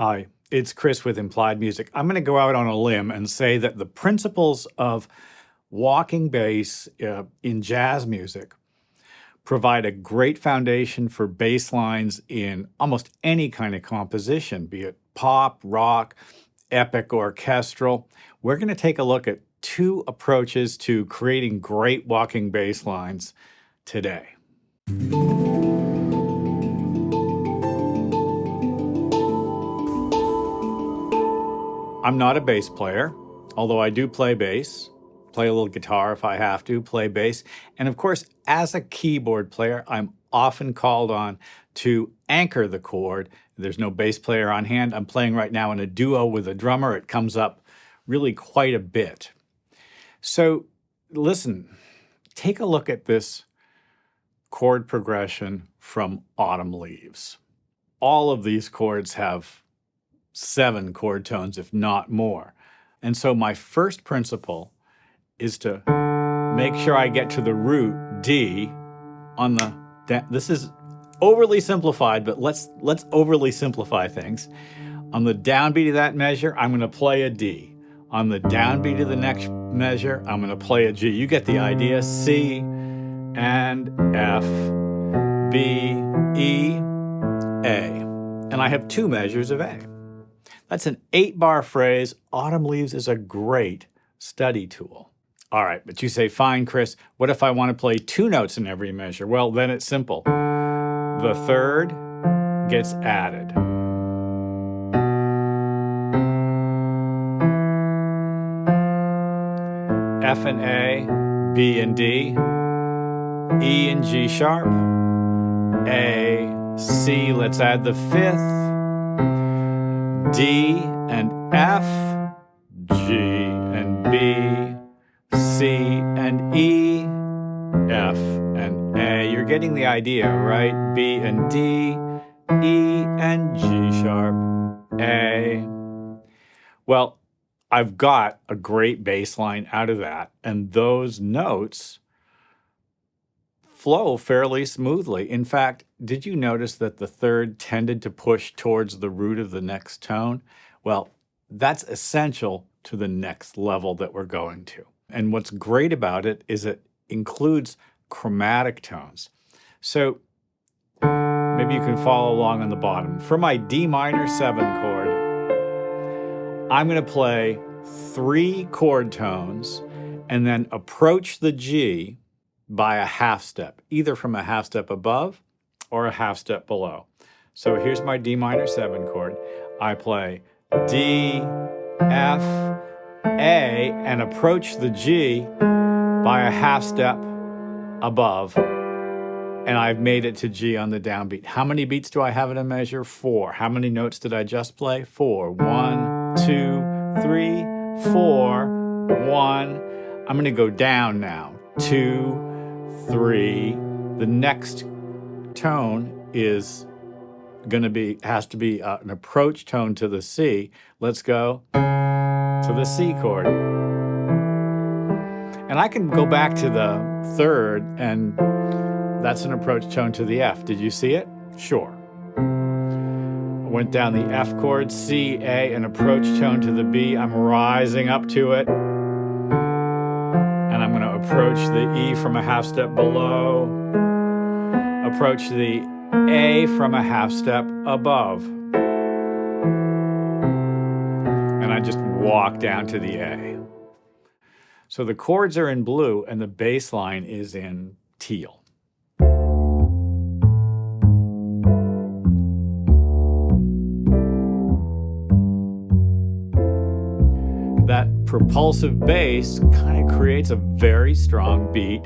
Hi, it's Chris with Implied Music. I'm going to go out on a limb and say that the principles of walking bass in jazz music provide a great foundation for bass lines in almost any kind of composition, be it pop, rock, epic, orchestral. We're going to take a look at two approaches to creating great walking bass lines today. I'm not a bass player, although I do play bass, play a little guitar if I have to, play bass. And of course, as a keyboard player, I'm often called on to anchor the chord. There's no bass player on hand. I'm playing right now in a duo with a drummer. It comes up really quite a bit. So listen, take a look at this chord progression from Autumn Leaves. All of these chords have 7 chord tones, if not more. And so my first principle is to make sure I get to the root D on the, this is overly simplified, but let's overly simplify things. On the downbeat of that measure, I'm going to play a D. On the downbeat of the next measure, I'm going to play a G. You get the idea. C and F, B, E, A. And I have 2 measures of A. That's an 8-bar phrase. Autumn Leaves is a great study tool. All right, but you say, fine, Chris, what if I want to play 2 notes in every measure? Well, then it's simple. The third gets added. F and A, B and D, E and G sharp, A, C, let's add the 5th, D and F, G and B, C and E, F and A. You're getting the idea, right? B and D, E and G sharp, A. Well, I've got a great bass line out of that, and those notes flow fairly smoothly. In fact, did you notice that the third tended to push towards the root of the next tone? Well, that's essential to the next level that we're going to. And what's great about it is it includes chromatic tones. So maybe you can follow along on the bottom. For my D minor 7 chord, I'm going to play 3 chord tones and then approach the G by a half step, either from a half step above or a half step below. So here's my D minor 7 chord. I play D, F, A, and approach the G by a half step above, and I've made it to G on the downbeat. How many beats do I have in a measure? 4. How many notes did I just play? 4. 1, 2, 3, 4, 1. I'm going to go down now. 2, 3. The next tone is has to be an approach tone to the C. Let's go to the C chord. And I can go back to the third, and that's an approach tone to the F. Did you see it? Sure. I went down the F chord, C, A, an approach tone to the B. I'm rising up to it. And I'm going to approach the E from a half step below, approach the A from a half step above. And I just walk down to the A. So the chords are in blue and the bass line is in teal. That propulsive bass kind of creates a very strong beat.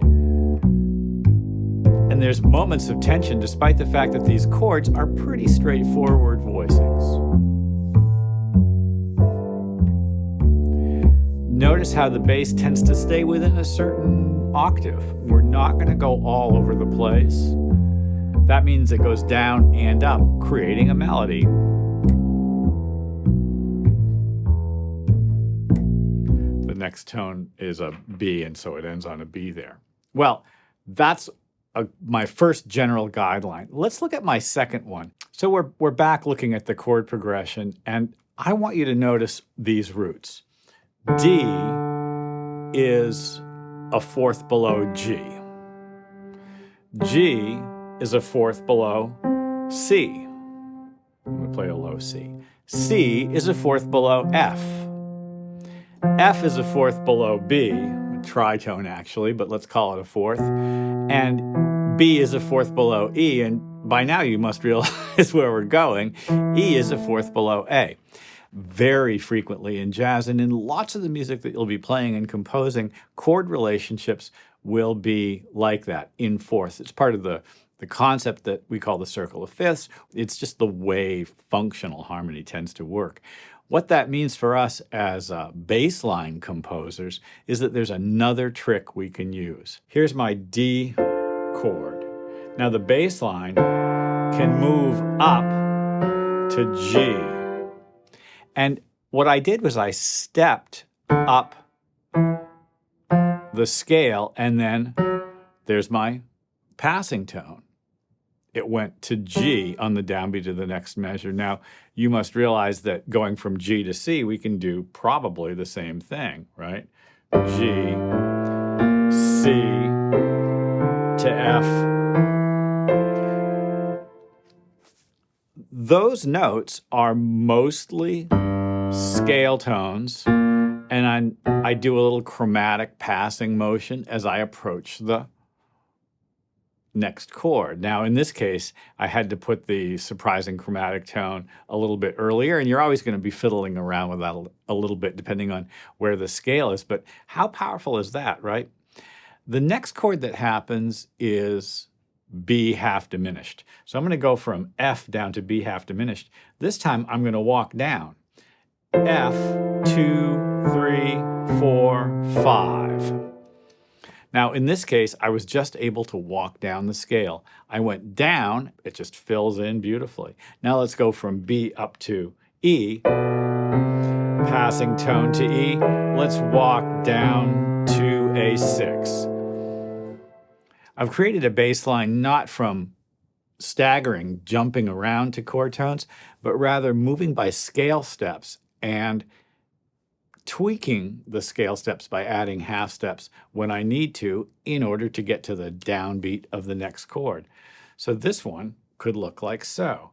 And there's moments of tension despite the fact that these chords are pretty straightforward voicings. Notice how the bass tends to stay within a certain octave. We're not going to go all over the place. That means it goes down and up, creating a melody. The next tone is a B, and so it ends on a B there. Well, that's my first general guideline. Let's look at my second one. So we're back looking at the chord progression, and I want you to notice these roots. D is a fourth below G. G is a fourth below C. I'm going to play a low C. C is a fourth below F. F is a fourth below B, a tritone actually, but let's call it a fourth. And B is a fourth below E, and by now you must realize where we're going. E is a fourth below A. Very frequently in jazz and in lots of the music that you'll be playing and composing, chord relationships will be like that, in fourths. It's part of the concept that we call the circle of fifths. It's just the way functional harmony tends to work. What that means for us as bass line composers is that there's another trick we can use. Here's my D chord. Now the bass line can move up to G. And what I did was I stepped up the scale, and then there's my passing tone. It went to G on the downbeat of the next measure. Now, you must realize that going from G to C, we can do probably the same thing, right? G, C to F. Those notes are mostly scale tones, and I do a little chromatic passing motion as I approach the next chord. Now, in this case, I had to put the surprising chromatic tone a little bit earlier, and you're always going to be fiddling around with that a little bit depending on where the scale is, but how powerful is that, right? The next chord that happens is B half diminished. So I'm going to go from F down to B half diminished. This time I'm going to walk down. F, 2, 3, 4, 5. Now, in this case, I was just able to walk down the scale. I went down, it just fills in beautifully. Now let's go from B up to E, passing tone to E. Let's walk down to A6. I've created a bass line not from staggering, jumping around to chord tones, but rather moving by scale steps and tweaking the scale steps by adding half steps when I need to in order to get to the downbeat of the next chord. So this one could look like so.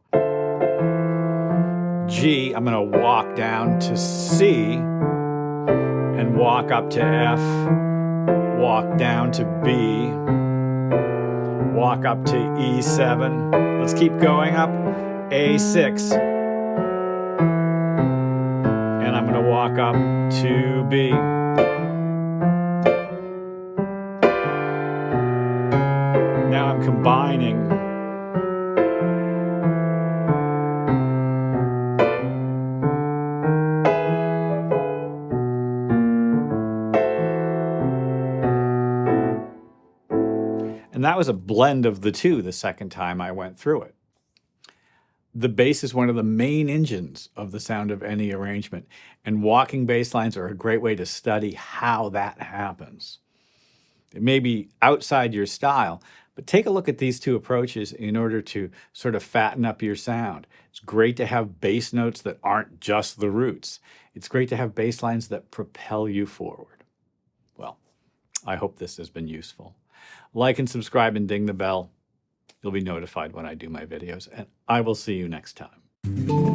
G, I'm going to walk down to C and walk up to F, walk down to B, walk up to E7. Let's keep going up. A6. And I'm going to walk up to B. Now I'm combining. And that was a blend of the two the second time I went through it. The bass is one of the main engines of the sound of any arrangement, and walking bass lines are a great way to study how that happens. It may be outside your style, but take a look at these two approaches in order to sort of fatten up your sound. It's great to have bass notes that aren't just the roots. It's great to have bass lines that propel you forward. Well, I hope this has been useful. Like and subscribe and ding the bell. You'll be notified when I do my videos, and I will see you next time.